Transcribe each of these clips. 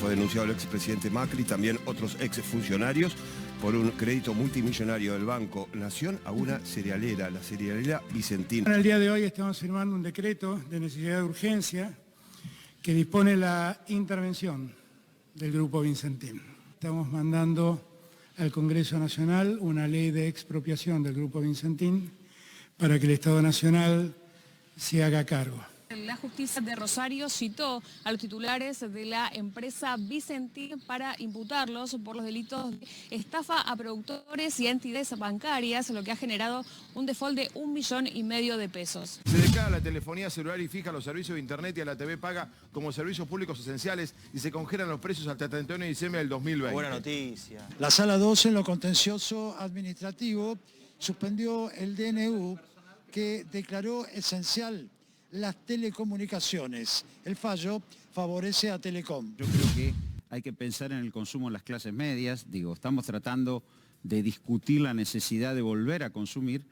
fue denunciado el expresidente Macri, también otros exfuncionarios, por un crédito multimillonario del Banco Nación a una cerealera, la cerealera Vicentín. En el día de hoy estamos firmando un decreto de necesidad de urgencia que dispone la intervención del Grupo Vicentín. Estamos mandando al Congreso Nacional una ley de expropiación del Grupo Vicentín para que el Estado Nacional se haga cargo. La justicia de Rosario citó a los titulares de la empresa Vicentín para imputarlos por los delitos de estafa a productores y a entidades bancarias, lo que ha generado un default de 1,5 millones de pesos. Se declara la telefonía celular y fija los servicios de internet y a la TV paga como servicios públicos esenciales y se congelan los precios hasta el 31 de diciembre del 2020. Buena noticia. La Sala 12 en lo contencioso administrativo suspendió el DNU que declaró esencial las telecomunicaciones. El fallo favorece a Telecom. Yo creo que hay que pensar en el consumo de las clases medias. Estamos tratando de discutir la necesidad de volver a consumir.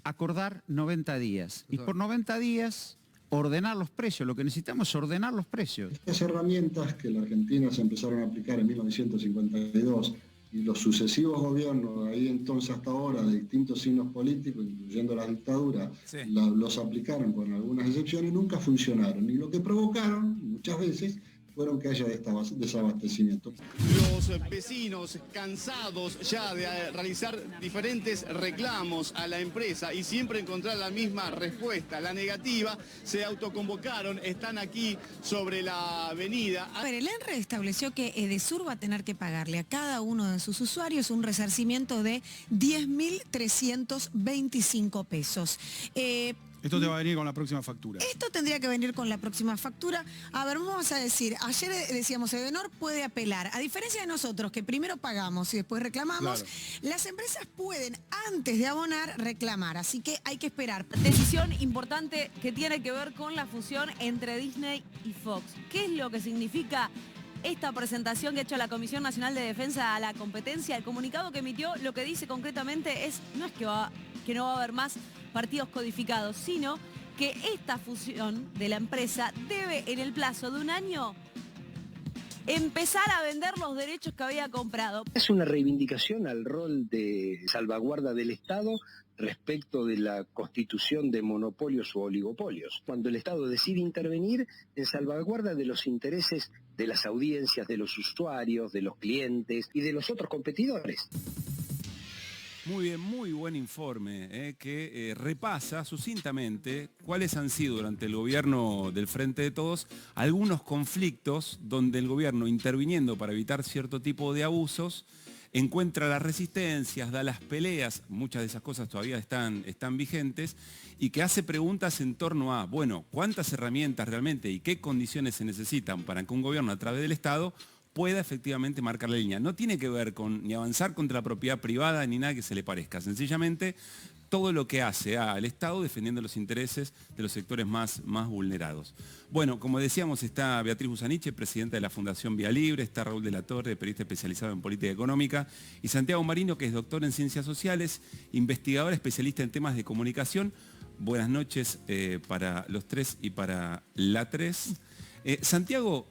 Acordar 90 días. Y por 90 días ordenar los precios. Lo que necesitamos es ordenar los precios. Estas herramientas que en la Argentina se empezaron a aplicar en 1952 y los sucesivos gobiernos, de ahí entonces hasta ahora, de distintos signos políticos, incluyendo la dictadura, sí, los aplicaron con algunas excepciones, nunca funcionaron. Y lo que provocaron, muchas veces, fueron que haya desabastecimiento. Los vecinos, cansados ya de realizar diferentes reclamos a la empresa y siempre encontrar la misma respuesta, la negativa, se autoconvocaron, están aquí sobre la avenida. A ver, el ENRE estableció que Edesur va a tener que pagarle a cada uno de sus usuarios un resarcimiento de 10.325 pesos. Esto te va a venir con la próxima factura. Esto tendría que venir con la próxima factura. A ver, vamos a decir, ayer decíamos, Edenor puede apelar. A diferencia de nosotros, que primero pagamos y después reclamamos, claro, las empresas pueden, antes de abonar, reclamar. Así que hay que esperar. Decisión importante que tiene que ver con la fusión entre Disney y Fox. ¿Qué es lo que significa esta presentación que ha hecho la Comisión Nacional de Defensa a la Competencia? El comunicado que emitió lo que dice concretamente es, no es que no va a haber más partidos codificados, sino que esta fusión de la empresa debe en el plazo de 1 año empezar a vender los derechos que había comprado. Es una reivindicación al rol de salvaguarda del Estado respecto de la constitución de monopolios o oligopolios. Cuando el Estado decide intervenir en salvaguarda de los intereses de las audiencias, de los usuarios, de los clientes y de los otros competidores. Muy bien, muy buen informe que repasa sucintamente cuáles han sido durante el gobierno del Frente de Todos algunos conflictos donde el gobierno, interviniendo para evitar cierto tipo de abusos, encuentra las resistencias, da las peleas, muchas de esas cosas todavía están vigentes, y que hace preguntas en torno a, bueno, ¿cuántas herramientas realmente y qué condiciones se necesitan para que un gobierno a través del Estado pueda efectivamente marcar la línea? No tiene que ver con ni avanzar contra la propiedad privada ni nada que se le parezca. Sencillamente, todo lo que hace al Estado defendiendo los intereses de los sectores más vulnerados. Bueno, como decíamos, está Beatriz Busaniche, presidenta de la Fundación Vía Libre, está Raúl de la Torre, periodista especializado en política económica, y Santiago Marino, que es doctor en ciencias sociales, investigador especialista en temas de comunicación. Buenas noches para los tres y para la tres. Santiago,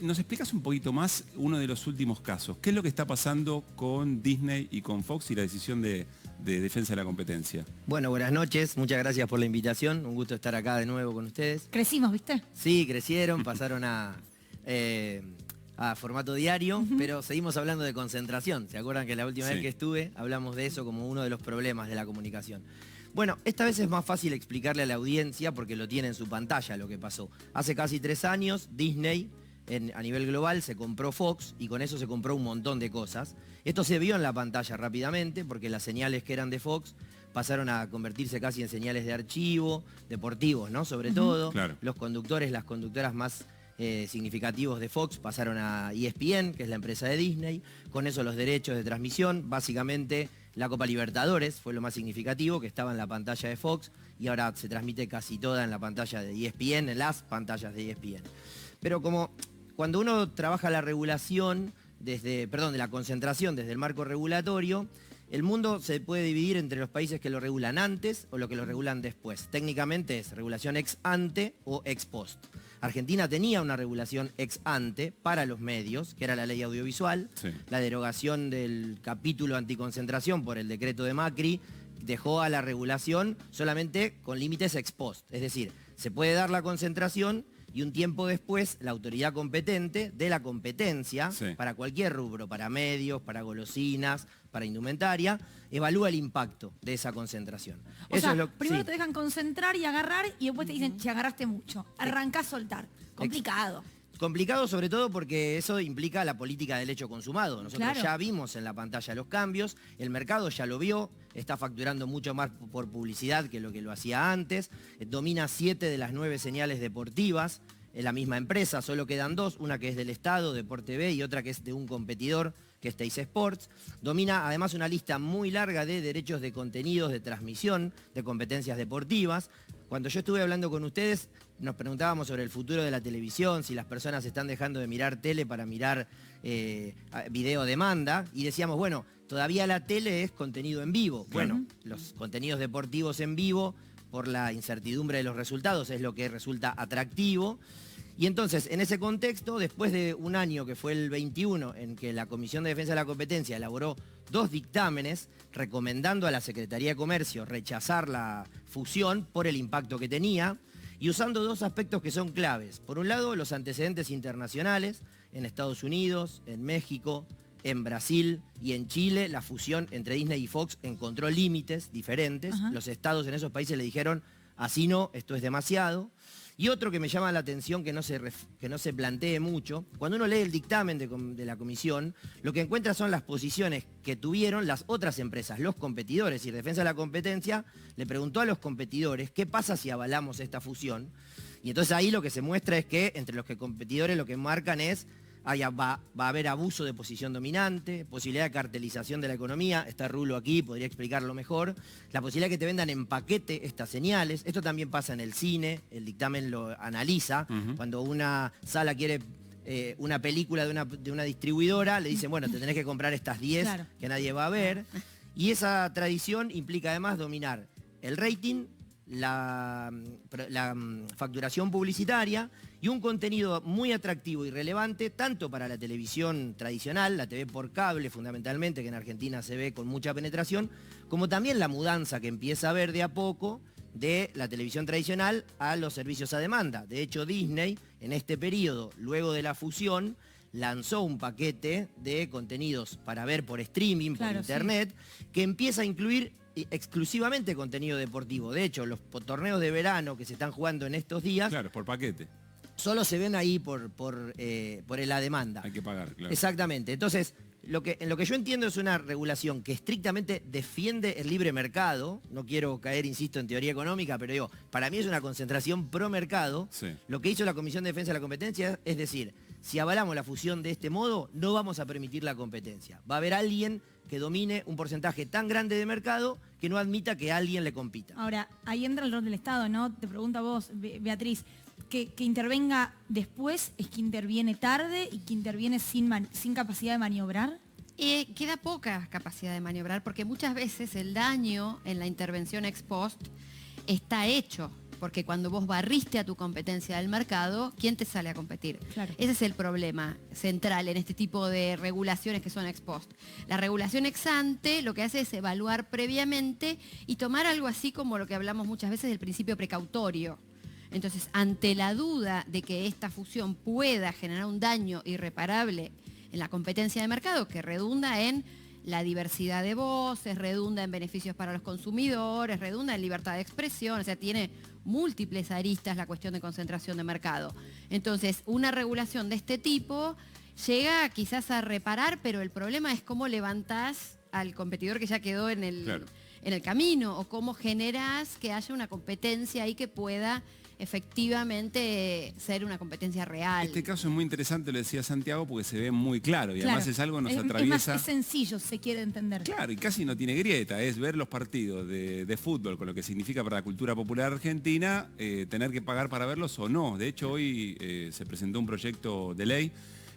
¿nos explicas un poquito más uno de los últimos casos? ¿Qué es lo que está pasando con Disney y con Fox y la decisión de defensa de la competencia? Bueno, buenas noches, muchas gracias por la invitación, un gusto estar acá de nuevo con ustedes. Crecimos, ¿viste? Sí, crecieron, pasaron a formato diario, pero seguimos hablando de concentración. ¿Se acuerdan que la última vez que estuve hablamos de eso como uno de los problemas de la comunicación? Bueno, esta vez es más fácil explicarle a la audiencia porque lo tiene en su pantalla lo que pasó. Hace casi 3 años, Disney, a nivel global, se compró Fox y con eso se compró un montón de cosas. Esto se vio en la pantalla rápidamente porque las señales que eran de Fox pasaron a convertirse casi en señales de archivo, deportivos, ¿no? Sobre todo, claro. Los conductores, las conductoras más significativos de Fox pasaron a ESPN, que es la empresa de Disney. Con eso los derechos de transmisión, básicamente la Copa Libertadores fue lo más significativo, que estaba en la pantalla de Fox y ahora se transmite casi toda en la pantalla de ESPN, en las pantallas de ESPN. Pero como cuando uno trabaja la regulación, de la concentración desde el marco regulatorio, el mundo se puede dividir entre los países que lo regulan antes o los que lo regulan después. Técnicamente es regulación ex ante o ex post. Argentina tenía una regulación ex ante para los medios, que era la ley audiovisual, la derogación del capítulo anticoncentración por el decreto de Macri, dejó a la regulación solamente con límites ex post, es decir, se puede dar la concentración y un tiempo después la autoridad competente de la competencia, para cualquier rubro, para medios, para golosinas, para indumentaria, evalúa el impacto de esa concentración. O sea, primero te dejan concentrar y agarrar y después te dicen, si agarraste mucho, arrancás a soltar. Complicado. Complicado sobre todo porque eso implica la política del hecho consumado. Nosotros ya vimos en la pantalla los cambios, el mercado ya lo vio, está facturando mucho más por publicidad que lo hacía antes, domina 7 de las 9 señales deportivas en la misma empresa, solo quedan 2, una que es del Estado, Deport TV, y otra que es de un competidor, que es Teis Sports. Domina además una lista muy larga de derechos de contenidos de transmisión de competencias deportivas. Cuando yo estuve hablando con ustedes, nos preguntábamos sobre el futuro de la televisión, si las personas están dejando de mirar tele para mirar video demanda, y decíamos, bueno, todavía la tele es contenido en vivo. Bueno, los contenidos deportivos en vivo, por la incertidumbre de los resultados, es lo que resulta atractivo. Y entonces, en ese contexto, después de un año, que fue el 21, en que la Comisión de Defensa de la Competencia elaboró 2 dictámenes recomendando a la Secretaría de Comercio rechazar la fusión por el impacto que tenía, y usando 2 aspectos que son claves. Por un lado, los antecedentes internacionales, en Estados Unidos, en México, en Brasil y en Chile, la fusión entre Disney y Fox encontró límites diferentes. Los estados en esos países le dijeron, así no, esto es demasiado. Y otro que me llama la atención, que no se plantee mucho, cuando uno lee el dictamen de la comisión, lo que encuentra son las posiciones que tuvieron las otras empresas, los competidores. Y Defensa de la Competencia le preguntó a los competidores, ¿qué pasa si avalamos esta fusión? Y entonces ahí lo que se muestra es que entre los competidores lo que marcan es, va a haber abuso de posición dominante, posibilidad de cartelización de la economía, está Rulo aquí, podría explicarlo mejor, la posibilidad de que te vendan en paquete estas señales. Esto también pasa en el cine, el dictamen lo analiza, cuando una sala quiere una película de una distribuidora, le dicen, bueno, te tenés que comprar estas 10 que nadie va a ver, y esa tradición implica además dominar el rating, la facturación publicitaria y un contenido muy atractivo y relevante tanto para la televisión tradicional, la TV por cable fundamentalmente, que en Argentina se ve con mucha penetración, como también la mudanza que empieza a haber de a poco de la televisión tradicional a los servicios a demanda. De hecho, Disney, en este periodo, luego de la fusión, lanzó un paquete de contenidos para ver por streaming, por internet, que empieza a incluir exclusivamente contenido deportivo. De hecho, los torneos de verano que se están jugando en estos días... Claro, por paquete. Solo se ven ahí por la demanda. Hay que pagar, claro. Exactamente. Entonces, en lo que yo entiendo es una regulación que estrictamente defiende el libre mercado. No quiero caer, insisto, en teoría económica, pero digo, para mí es una concentración pro mercado. Lo que hizo la Comisión de Defensa de la Competencia es decir, si avalamos la fusión de este modo, no vamos a permitir la competencia. Va a haber alguien que domine un porcentaje tan grande de mercado que no admita que alguien le compita. Ahora, ahí entra el rol del Estado, ¿no? Te pregunto a vos, Beatriz, que intervenga después, ¿es que interviene tarde y que interviene sin capacidad de maniobrar? Queda poca capacidad de maniobrar porque muchas veces el daño en la intervención ex post está hecho. Porque cuando vos barriste a tu competencia del mercado, ¿quién te sale a competir? Claro. Ese es el problema central en este tipo de regulaciones que son ex post. La regulación ex ante lo que hace es evaluar previamente y tomar algo así como lo que hablamos muchas veces del principio precautorio. Entonces, ante la duda de que esta fusión pueda generar un daño irreparable en la competencia de mercado, que redunda en la diversidad de voces, redunda en beneficios para los consumidores, redunda en libertad de expresión, o sea, tiene múltiples aristas la cuestión de concentración de mercado. Entonces, una regulación de este tipo llega quizás a reparar, pero el problema es cómo levantás al competidor que ya quedó en el camino, o cómo generás que haya una competencia ahí que pueda efectivamente ser una competencia real. Este caso es muy interesante, lo decía Santiago, porque se ve muy claro y además es algo que nos atraviesa. Es sencillo, se quiere entender. Claro, y casi no tiene grieta, es ver los partidos de fútbol con lo que significa para la cultura popular argentina, tener que pagar para verlos o no. De hecho, hoy se presentó un proyecto de ley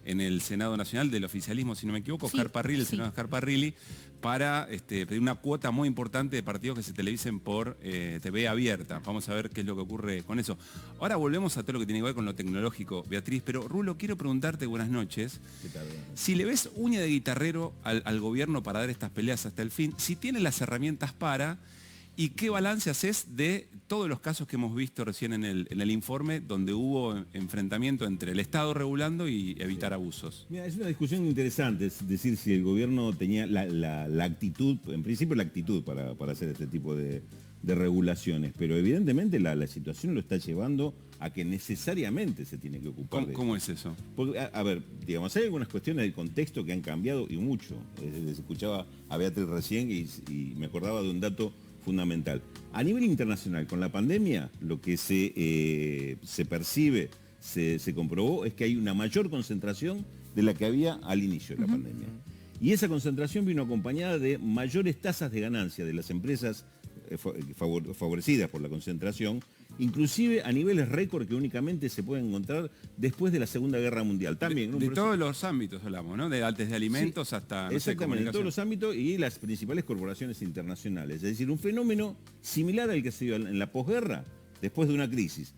en el Senado Nacional del oficialismo, si no me equivoco, Sí, Oscar Parrilli, el sí. senador Oscar Parrilli, para pedir una cuota muy importante de partidos que se televisen por TV abierta. Vamos a ver qué es lo que ocurre con eso. Ahora volvemos a todo lo que tiene que ver con lo tecnológico, Beatriz, pero Rulo, quiero preguntarte, buenas noches, si le ves uña de guitarrero al gobierno para dar estas peleas hasta el fin, si tiene las herramientas para... ¿Y qué balance haces de todos los casos que hemos visto recién en el informe, donde hubo enfrentamiento entre el Estado regulando y evitar abusos? Mira, es una discusión interesante, es decir, si el gobierno tenía la actitud, en principio la actitud para hacer este tipo de regulaciones, pero evidentemente la situación lo está llevando a que necesariamente se tiene que ocupar de eso. ¿Cómo es eso? Porque, a ver, digamos, hay algunas cuestiones del contexto que han cambiado y mucho. Les escuchaba a Beatriz recién y me acordaba de un dato fundamental. A nivel internacional, con la pandemia, lo que se percibe, se comprobó, es que hay una mayor concentración de la que había al inicio de la pandemia. Y esa concentración vino acompañada de mayores tasas de ganancia de las empresas favorecidas por la concentración, inclusive a niveles récord que únicamente se pueden encontrar después de la Segunda Guerra Mundial. También, de todos los ámbitos hablamos, ¿no? Desde alimentos hasta... Exactamente, en todos los ámbitos y las principales corporaciones internacionales. Es decir, un fenómeno similar al que se dio en la posguerra, después de una crisis.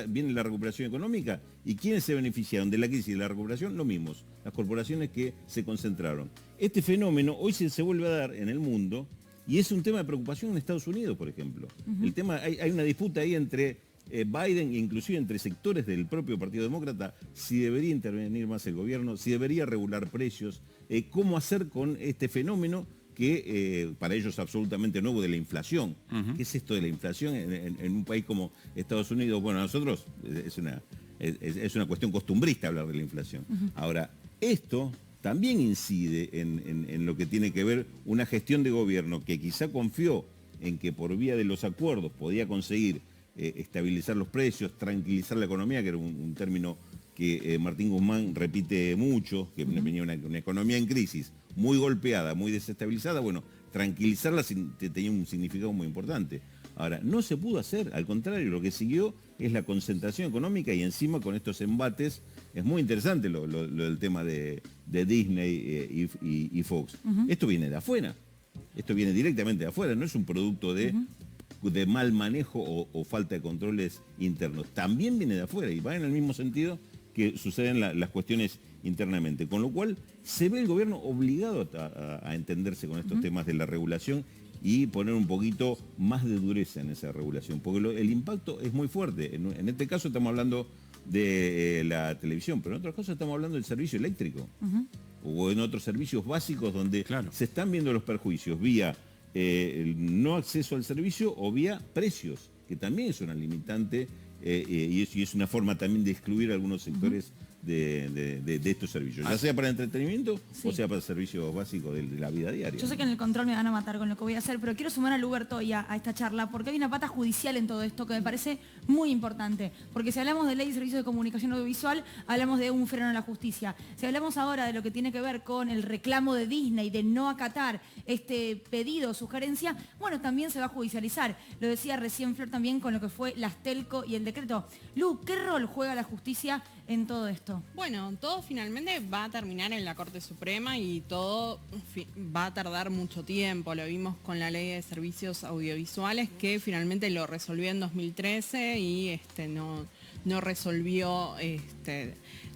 Viene la recuperación económica y ¿quiénes se beneficiaron de la crisis y de la recuperación? Los mismos, las corporaciones que se concentraron. Este fenómeno hoy se vuelve a dar en el mundo. Y es un tema de preocupación en Estados Unidos, por ejemplo. El tema, hay una disputa ahí entre Biden e inclusive entre sectores del propio Partido Demócrata, si debería intervenir más el gobierno, si debería regular precios, cómo hacer con este fenómeno que para ellos es absolutamente nuevo de la inflación. ¿Qué es esto de la inflación en un país como Estados Unidos? Bueno, a nosotros es una cuestión costumbrista hablar de la inflación. Ahora, esto también incide en lo que tiene que ver una gestión de gobierno que quizá confió en que por vía de los acuerdos podía conseguir estabilizar los precios, tranquilizar la economía, que era un término que Martín Guzmán repite mucho, que venía una economía en crisis, muy golpeada, muy desestabilizada. Bueno, tranquilizarla tenía un significado muy importante. Ahora, no se pudo hacer, al contrario, lo que siguió es la concentración económica y encima con estos embates. Es muy interesante lo del tema de Disney y Fox. Esto viene de afuera, esto viene directamente de afuera, no es un producto de mal manejo o falta de controles internos. También viene de afuera y va en el mismo sentido que suceden las cuestiones internamente. Con lo cual se ve el gobierno obligado a entenderse con estos temas de la regulación y poner un poquito más de dureza en esa regulación, porque el impacto es muy fuerte. En este caso estamos hablando de la televisión, pero en otros casos estamos hablando del servicio eléctrico o en otros servicios básicos donde se están viendo los perjuicios vía el no acceso al servicio o vía precios, que también es una limitante y es una forma también de excluir a algunos sectores de estos servicios, ya sea para entretenimiento o sea para servicios básicos de la vida diaria. Yo sé que en el control me van a matar con lo que voy a hacer, pero quiero sumar a Luberto y a esta charla, porque hay una pata judicial en todo esto que me parece muy importante. Porque si hablamos de ley de servicios de comunicación audiovisual, hablamos de un freno a la justicia. Si hablamos ahora de lo que tiene que ver con el reclamo de Disney de no acatar este pedido o sugerencia, bueno, también se va a judicializar. Lo decía recién Flor también con lo que fue las telco y el decreto. Lu, ¿qué rol juega la justicia en todo esto? Bueno, todo finalmente va a terminar en la Corte Suprema y todo va a tardar mucho tiempo. Lo vimos con la Ley de Servicios Audiovisuales, que finalmente lo resolvió en 2013 y no resolvió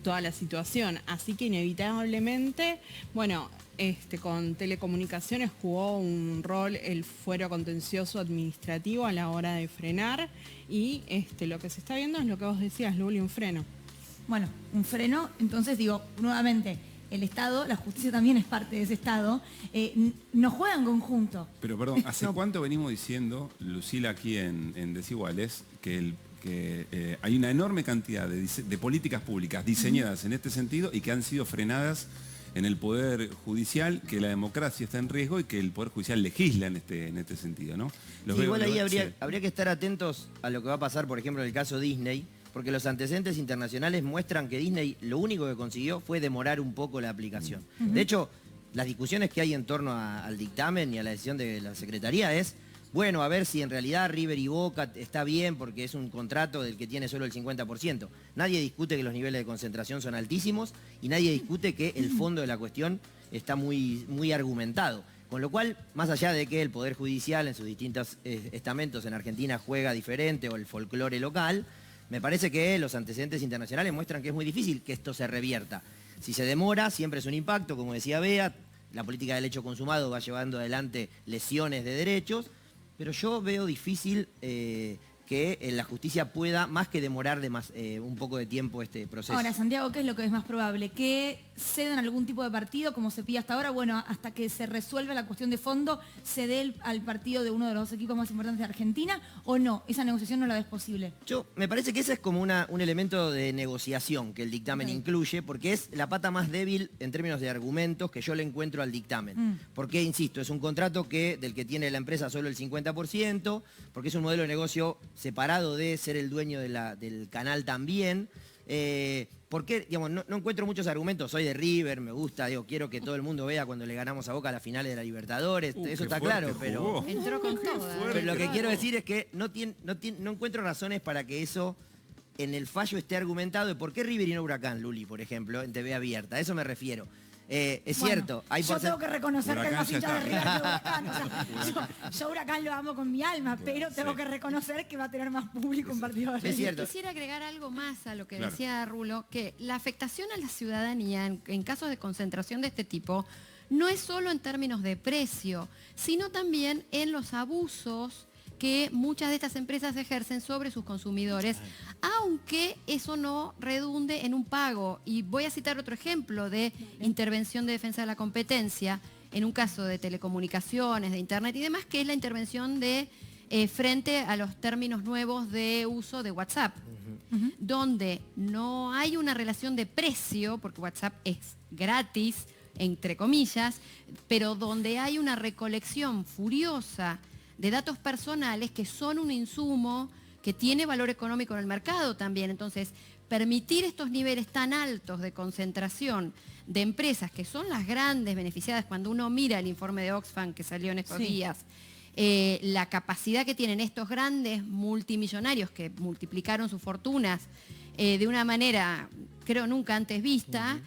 toda la situación. Así que inevitablemente, bueno, con telecomunicaciones jugó un rol el fuero contencioso administrativo a la hora de frenar y lo que se está viendo es lo que vos decías, Luli, un freno. Bueno, un freno, entonces digo, nuevamente, el Estado, la justicia también es parte de ese Estado, no juega en conjunto. Pero perdón, ¿hace cuánto venimos diciendo, Lucila, aquí en Desiguales, que hay una enorme cantidad de políticas públicas diseñadas en este sentido y que han sido frenadas en el Poder Judicial, que la democracia está en riesgo y que el Poder Judicial legisla en este sentido, ¿no? Igual ahí habría que estar atentos a lo que va a pasar, por ejemplo, en el caso Disney, porque los antecedentes internacionales muestran que Disney lo único que consiguió fue demorar un poco la aplicación. De hecho, las discusiones que hay en torno al dictamen y a la decisión de la Secretaría es bueno, a ver si en realidad River y Boca está bien porque es un contrato del que tiene solo el 50%. Nadie discute que los niveles de concentración son altísimos y nadie discute que el fondo de la cuestión está muy argumentado. Con lo cual, más allá de que el Poder Judicial en sus distintos estamentos en Argentina juega diferente o el folclore local, me parece que los antecedentes internacionales muestran que es muy difícil que esto se revierta. Si se demora, siempre es un impacto, como decía Bea, la política del hecho consumado va llevando adelante lesiones de derechos, pero yo veo difícil que la justicia pueda, más que demorar un poco de tiempo este proceso. Ahora, Santiago, ¿qué es lo que es más probable? ¿Que cedan algún tipo de partido, como se pide hasta ahora? Bueno, hasta que se resuelva la cuestión de fondo, ¿se dé al partido de uno de los equipos más importantes de Argentina o no? ¿Esa negociación no la ves posible? Me parece que ese es como un elemento de negociación que el dictamen incluye, porque es la pata más débil en términos de argumentos que yo le encuentro al dictamen. Porque, insisto, es un contrato del que tiene la empresa solo el 50%, porque es un modelo de negocio separado de ser el dueño del canal también. Porque, digamos, no encuentro muchos argumentos. Soy de River, me gusta, quiero que todo el mundo vea cuando le ganamos a Boca a las finales de la Libertadores. Eso está claro, pero... Entró con todo. Pero lo que quiero decir es que no encuentro razones para que eso en el fallo esté argumentado de por qué River y no Huracán, Luli, por ejemplo, en TV abierta. A eso me refiero. Es cierto. Yo tengo que reconocer que más hincha de River que Huracán. O sea, yo Huracán lo amo con mi alma, pero tengo que reconocer que va a tener más público un partido de River. Quisiera agregar algo más a lo que decía Rulo, que la afectación a la ciudadanía en casos de concentración de este tipo no es solo en términos de precio, sino también en los abusos que muchas de estas empresas ejercen sobre sus consumidores, aunque eso no redunde en un pago. Y voy a citar otro ejemplo de intervención de defensa de la competencia, en un caso de telecomunicaciones, de internet y demás, que es la intervención frente a los términos nuevos de uso de WhatsApp, donde no hay una relación de precio, porque WhatsApp es gratis, entre comillas, pero donde hay una recolección furiosa de datos personales que son un insumo que tiene valor económico en el mercado también. Entonces, permitir estos niveles tan altos de concentración de empresas que son las grandes beneficiadas, cuando uno mira el informe de Oxfam que salió en estos días, la capacidad que tienen estos grandes multimillonarios que multiplicaron sus fortunas de una manera, creo, nunca antes vista,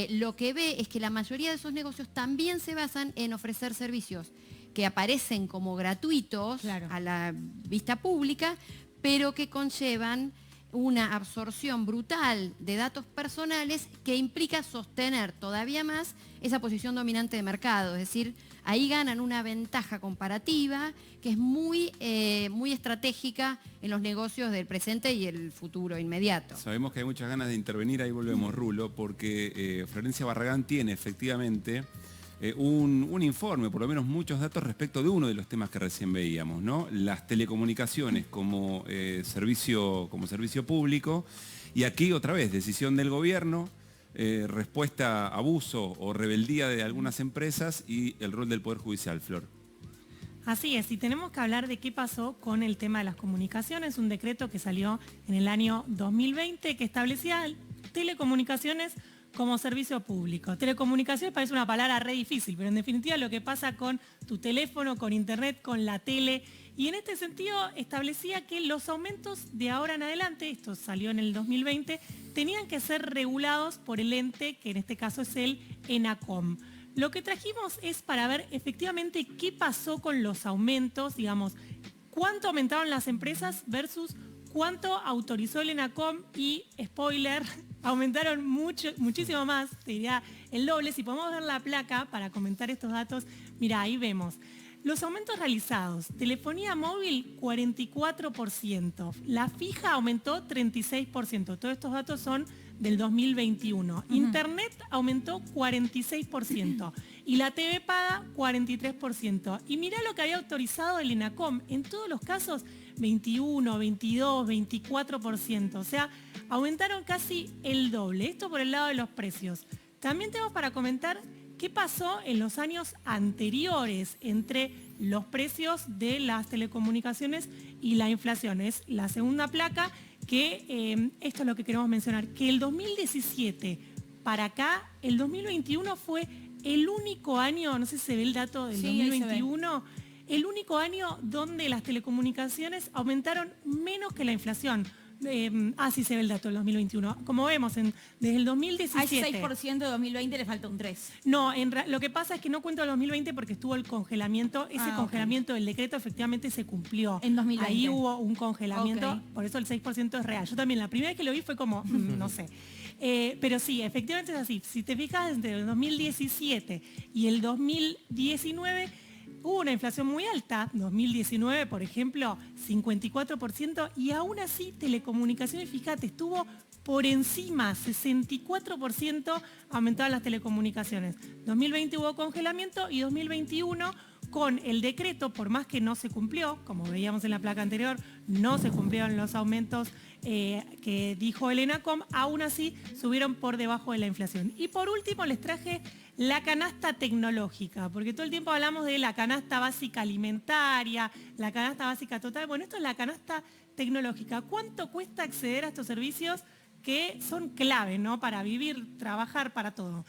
lo que ve es que la mayoría de esos negocios también se basan en ofrecer servicios que aparecen como gratuitos a la vista pública, pero que conllevan una absorción brutal de datos personales que implica sostener todavía más esa posición dominante de mercado. Es decir, ahí ganan una ventaja comparativa que es muy estratégica en los negocios del presente y el futuro inmediato. Sabemos que hay muchas ganas de intervenir, ahí volvemos, Rulo, porque Florencia Barragán tiene efectivamente un informe, por lo menos muchos datos respecto de uno de los temas que recién veíamos, ¿no? Las telecomunicaciones como servicio público, y aquí otra vez, decisión del gobierno, respuesta a abuso o rebeldía de algunas empresas y el rol del Poder Judicial, Flor. Así es, y tenemos que hablar de qué pasó con el tema de las comunicaciones, un decreto que salió en el año 2020 que establecía telecomunicaciones como servicio público. Telecomunicaciones parece una palabra re difícil, pero en definitiva lo que pasa con tu teléfono, con internet, con la tele, y en este sentido establecía que los aumentos de ahora en adelante, esto salió en el 2020, tenían que ser regulados por el ente, que en este caso es el ENACOM. Lo que trajimos es para ver efectivamente qué pasó con los aumentos, digamos, cuánto aumentaron las empresas versus cuánto autorizó el ENACOM y, spoiler, aumentaron muchísimo más, te diría el doble. Si podemos ver la placa para comentar estos datos, mira, ahí vemos. Los aumentos realizados, telefonía móvil 44%, la fija aumentó 36%, todos estos datos son del 2021. Internet aumentó 46% y la TV paga 43%. Y mirá lo que había autorizado el ENACOM, en todos los casos 21, 22, 24%, o sea, aumentaron casi el doble. Esto por el lado de los precios. También tenemos para comentar qué pasó en los años anteriores entre los precios de las telecomunicaciones y la inflación. Es la segunda placa que esto es lo que queremos mencionar, que el 2017 para acá, el 2021 fue el único año, no sé si se ve el dato del 2021, el único año donde las telecomunicaciones aumentaron menos que la inflación. Sí se ve el dato del 2021. Como vemos, desde el 2017... Hay 6% de 2020, le falta un 3%. No, lo que pasa es que no cuento el 2020 porque estuvo el congelamiento. Ese congelamiento del decreto efectivamente se cumplió. En 2020. Ahí hubo un congelamiento, por eso el 6% es real. Yo también, la primera vez que lo vi fue como, no sé. Pero sí, efectivamente es así. Si te fijas, entre el 2017 y el 2019... hubo una inflación muy alta, 2019, por ejemplo, 54%, y aún así telecomunicaciones, fíjate, estuvo por encima, 64% aumentaban las telecomunicaciones. 2020 hubo congelamiento y 2021 con el decreto, por más que no se cumplió, como veíamos en la placa anterior, no se cumplieron los aumentos que dijo el ENACOM, aún así subieron por debajo de la inflación. Y por último les traje la canasta tecnológica, porque todo el tiempo hablamos de la canasta básica alimentaria, la canasta básica total. Bueno, esto es la canasta tecnológica. ¿Cuánto cuesta acceder a estos servicios que son clave, ¿no? Para vivir, trabajar, para todo?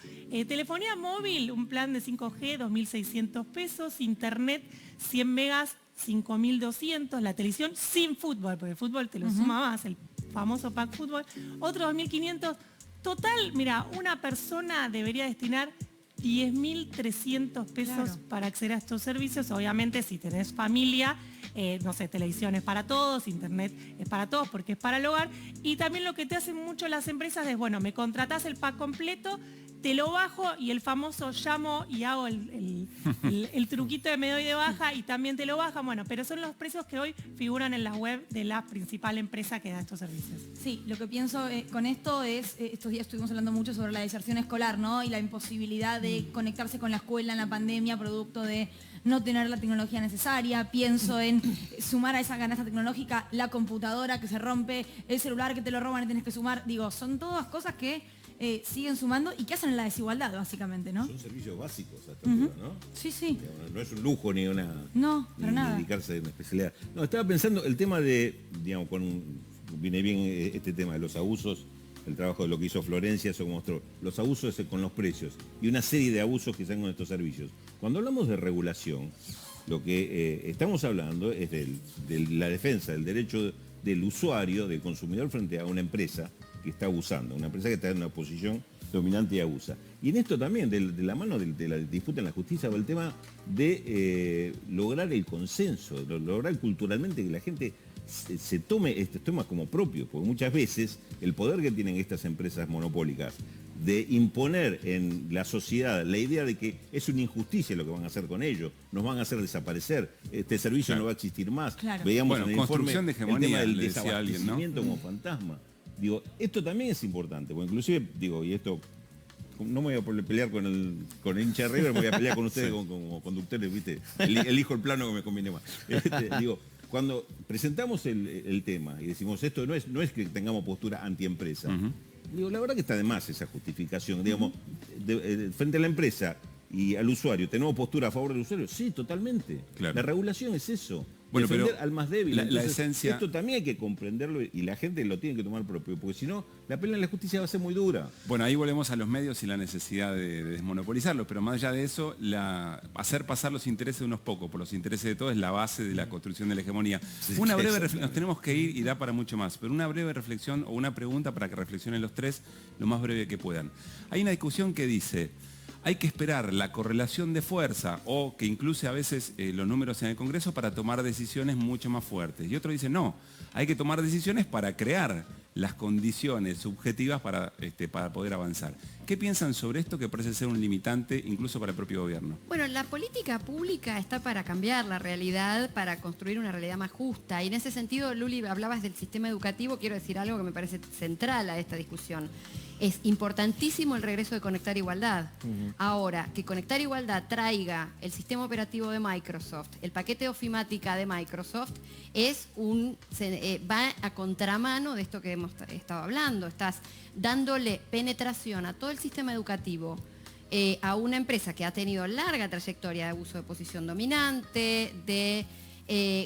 Telefonía móvil, un plan de 5G, 2.600 pesos, internet, 100 megas, 5.200, la televisión sin fútbol, porque el fútbol te lo suma más, el famoso pack fútbol, otro 2.500. Total, mira, una persona debería destinar 10.300 pesos para acceder a estos servicios. Obviamente, si tenés familia, no sé, televisión es para todos, internet es para todos porque es para el hogar. Y también lo que te hacen mucho las empresas es, bueno, me contratás el pack completo, te lo bajo y el famoso llamo y hago el truquito de me doy de baja y también te lo bajan. Bueno, pero son los precios que hoy figuran en la web de la principal empresa que da estos servicios. Sí, lo que pienso con esto es, estos días estuvimos hablando mucho sobre la deserción escolar, ¿no? Y la imposibilidad de conectarse con la escuela en la pandemia, producto de no tener la tecnología necesaria. Pienso en sumar a esa canasta tecnológica la computadora que se rompe, el celular que te lo roban y tienes que sumar. Digo, son todas cosas que siguen sumando y que hacen la desigualdad, básicamente, ¿no? Son servicios básicos hasta ahora, ¿no? Sí, sí. No es un lujo ni una... No, para nada. Dedicarse a una especialidad. No, estaba pensando el tema de, digamos, viene bien este tema de los abusos, el trabajo de lo que hizo Florencia, eso mostró, los abusos con los precios y una serie de abusos que se dan con estos servicios. Cuando hablamos de regulación, lo que estamos hablando es de la defensa del derecho del usuario, del consumidor frente a una empresa que está abusando, una empresa que está en una posición dominante y abusa. Y en esto también, de la mano de la disputa en la justicia, va el tema de lograr el consenso, lograr culturalmente que la gente se tome estos temas como propios, porque muchas veces el poder que tienen estas empresas monopólicas de imponer en la sociedad la idea de que es una injusticia lo que van a hacer con ellos, nos van a hacer desaparecer, este servicio no va a existir más. Veíamos en el informe de hegemonía, el tema del decía alguien, ¿no? desabastecimiento como fantasma. Digo, esto también es importante, porque inclusive, digo, y esto, no me voy a pelear con el hincha de River, me voy a pelear con ustedes como conductores, ¿viste? Elijo el plano que me conviene más. Digo, cuando presentamos el tema y decimos esto no es que tengamos postura antiempresa, digo, la verdad que está de más esa justificación, digamos, frente a la empresa y al usuario, ¿tenemos postura a favor del usuario? Sí, totalmente. Claro. La regulación es eso. Bueno, defender al más débil. La esencia... Esto también hay que comprenderlo y la gente lo tiene que tomar propio, porque si no, la pelea en la justicia va a ser muy dura. Bueno, ahí volvemos a los medios y la necesidad de desmonopolizarlos, pero más allá de eso, hacer pasar los intereses de unos pocos por los intereses de todos es la base de la construcción de la hegemonía. Sí, una breve reflexión, nos tenemos que ir y da para mucho más, pero una breve reflexión o una pregunta para que reflexionen los tres lo más breve que puedan. Hay una discusión que dice... hay que esperar la correlación de fuerza o que incluye a veces los números en el Congreso para tomar decisiones mucho más fuertes. Y otro dice, no, hay que tomar decisiones para crear las condiciones subjetivas para poder avanzar. ¿Qué piensan sobre esto que parece ser un limitante incluso para el propio gobierno? Bueno, la política pública está para cambiar la realidad, para construir una realidad más justa. Y en ese sentido, Luli, hablabas del sistema educativo, quiero decir algo que me parece central a esta discusión. Es importantísimo el regreso de Conectar Igualdad. Ahora, que Conectar Igualdad traiga el sistema operativo de Microsoft, el paquete de ofimática de Microsoft, va a contramano de esto que hemos estado hablando. Estás dándole penetración a todo el sistema educativo a una empresa que ha tenido larga trayectoria de abuso de posición dominante, de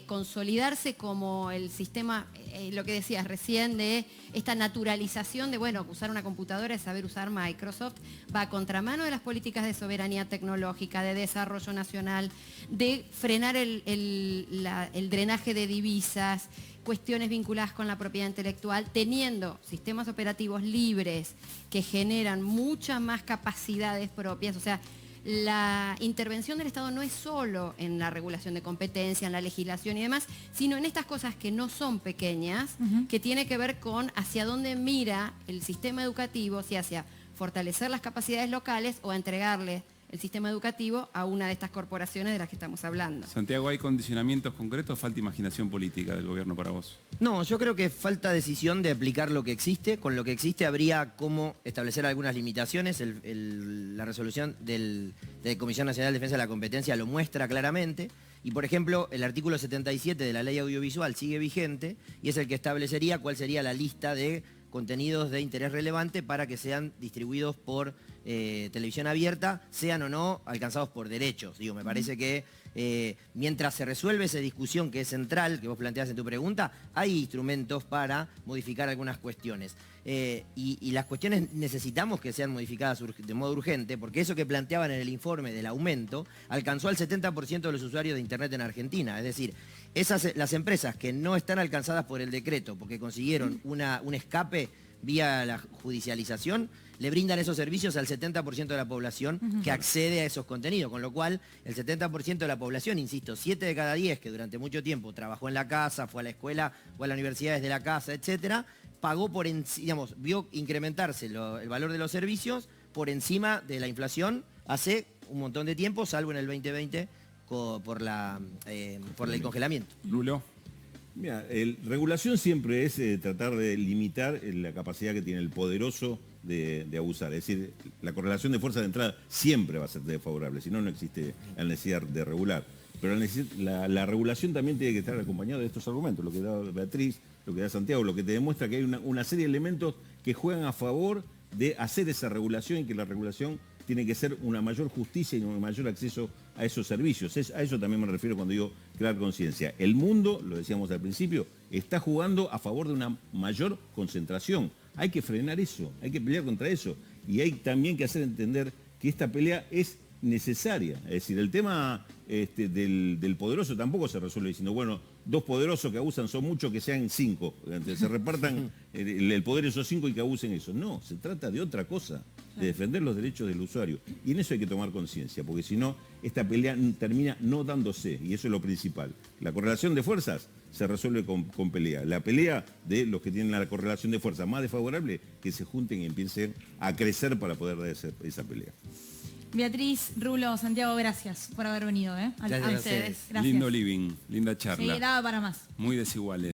consolidarse como el sistema, lo que decías recién, de esta naturalización de, bueno, usar una computadora es saber usar Microsoft, va a contramano de las políticas de soberanía tecnológica, de desarrollo nacional, de frenar el drenaje de divisas, cuestiones vinculadas con la propiedad intelectual, teniendo sistemas operativos libres que generan muchas más capacidades propias. O sea, la intervención del Estado no es solo en la regulación de competencia, en la legislación y demás, sino en estas cosas que no son pequeñas, que tiene que ver con hacia dónde mira el sistema educativo, si hacia fortalecer las capacidades locales o entregarle el sistema educativo a una de estas corporaciones de las que estamos hablando. Santiago, ¿hay condicionamientos concretos o falta imaginación política del gobierno para vos? No, yo creo que falta decisión de aplicar lo que existe. Con lo que existe habría cómo establecer algunas limitaciones. La resolución de la Comisión Nacional de Defensa de la Competencia lo muestra claramente. Y, por ejemplo, el artículo 77 de la Ley Audiovisual sigue vigente y es el que establecería cuál sería la lista de contenidos de interés relevante para que sean distribuidos por televisión abierta, sean o no alcanzados por derechos. Digo, me parece que mientras se resuelve esa discusión que es central, que vos planteás en tu pregunta, hay instrumentos para modificar algunas cuestiones. Y las cuestiones necesitamos que sean modificadas de modo urgente, porque eso que planteaban en el informe del aumento alcanzó al 70% de los usuarios de Internet en Argentina. Es decir, las empresas que no están alcanzadas por el decreto porque consiguieron un escape vía la judicialización, le brindan esos servicios al 70% de la población que accede a esos contenidos, con lo cual el 70% de la población, insisto, 7 de cada 10 que durante mucho tiempo trabajó en la casa, fue a la escuela o a la universidad desde la casa, etcétera, pagó vio incrementarse el valor de los servicios por encima de la inflación hace un montón de tiempo, salvo en el 2020 por el congelamiento. Lulo. Mira, regulación siempre es tratar de limitar la capacidad que tiene el poderoso de abusar. Es decir, la correlación de fuerza de entrada siempre va a ser desfavorable, si no, no existe la necesidad de regular. Pero la regulación también tiene que estar acompañada de estos argumentos, lo que da Beatriz, lo que da Santiago, lo que te demuestra que hay una serie de elementos que juegan a favor de hacer esa regulación y que la regulación tiene que ser una mayor justicia y un mayor acceso a esos servicios. A eso también me refiero cuando digo crear conciencia. El mundo, lo decíamos al principio, está jugando a favor de una mayor concentración. Hay que frenar eso, hay que pelear contra eso. Y hay también que hacer entender que esta pelea es necesaria. Es decir, el tema del poderoso tampoco se resuelve diciendo, bueno, 2 poderosos que abusan son muchos, que sean 5. Se repartan el poder esos 5 y que abusen eso. No, se trata de otra cosa, de defender los derechos del usuario. Y en eso hay que tomar conciencia, porque si no, esta pelea termina no dándose, y eso es lo principal. La correlación de fuerzas se resuelve con pelea. La pelea de los que tienen la correlación de fuerzas más desfavorable, que se junten y empiecen a crecer para poder dar esa pelea. Beatriz, Rulo, Santiago, gracias por haber venido. Gracias a ustedes. Gracias. Lindo living, linda charla. Sí, daba para más. Muy desiguales.